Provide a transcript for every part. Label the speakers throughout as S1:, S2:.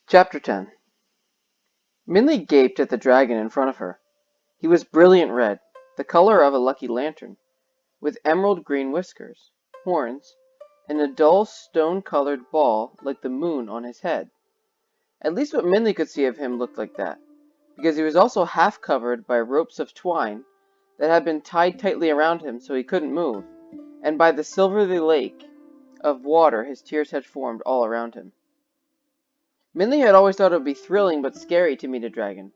S1: Chapter 10. Minley gaped at the dragon in front of her. He was brilliant red, the color of a lucky lantern, with emerald green whiskers, horns, and a dull stone-colored ball like the moon on his head. At least what Minley could see of him looked like that, because he was also half covered by ropes of twine that had been tied tightly around him so he couldn't move, and by the silvery lake of water his tears had formed all around him. Minley had always thought it would be thrilling but scary to meet a dragon.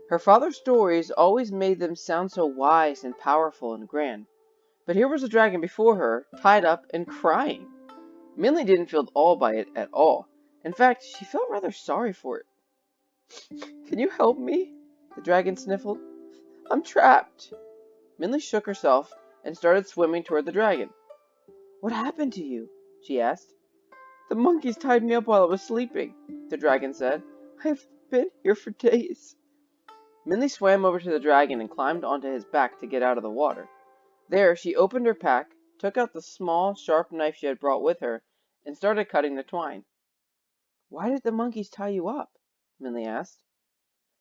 S1: Her father's stories always made them sound so wise and powerful and grand. But here was a dragon before her, tied up and crying. Minley didn't feel awed by it at all. In fact, she felt rather sorry for it. "Can you help me?" the dragon sniffled. "I'm trapped." Minley shook herself and started swimming toward the dragon. "What happened to you?" she asked. "The monkeys tied me up while I was sleeping," the dragon said. "I've been here for days." Minley swam over to the dragon and climbed onto his back to get out of the water. There, she opened her pack, took out the small, sharp knife she had brought with her, and started cutting the twine. "Why did the monkeys tie you up?" Minley asked.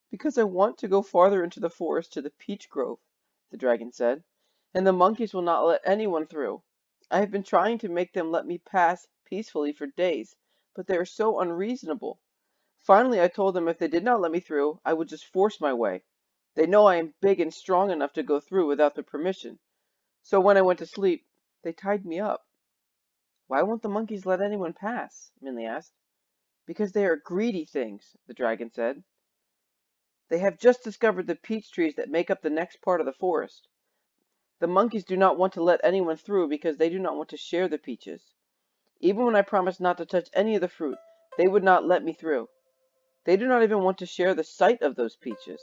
S1: "Because I want to go farther into the forest to the peach grove," the dragon said, "and the monkeys will not let anyone through. I have been trying to make them let me pass peacefully for days, but they are so unreasonable. Finally, I told them if they did not let me through, I would just force my way. They know I am big and strong enough to go through without their permission. So when I went to sleep, they tied me up." "Why won't the monkeys let anyone pass?" Minley asked. "Because they are greedy things," the dragon said. "They have just discovered the peach trees that make up the next part of the forest. The monkeys do not want to let anyone through because they do not want to share the peaches. Even when I promised not to touch any of the fruit, they would not let me through. They do not even want to share the sight of those peaches."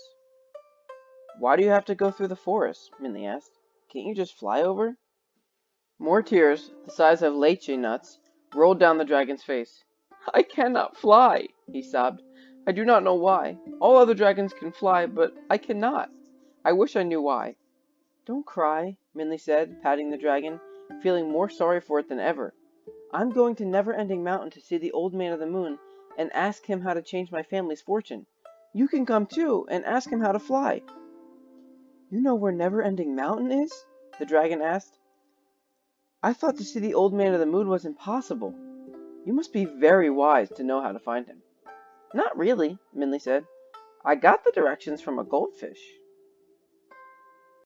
S1: "Why do you have to go through the forest?" Minley asked. "Can't you just fly over?" More tears, the size of lychee nuts, rolled down the dragon's face. "I cannot fly," he sobbed. "I do not know why. All other dragons can fly, but I cannot. I wish I knew why." "Don't cry," Minley said, patting the dragon, feeling more sorry for it than ever. "I'm going to Never-Ending Mountain to see the Old Man of the Moon and ask him how to change my family's fortune. You can come too and ask him how to fly." "You know where Never-Ending Mountain is?" the dragon asked. "I thought to see the Old Man of the Moon was impossible. You must be very wise to know how to find him." "Not really," Minley said. "I got the directions from a goldfish."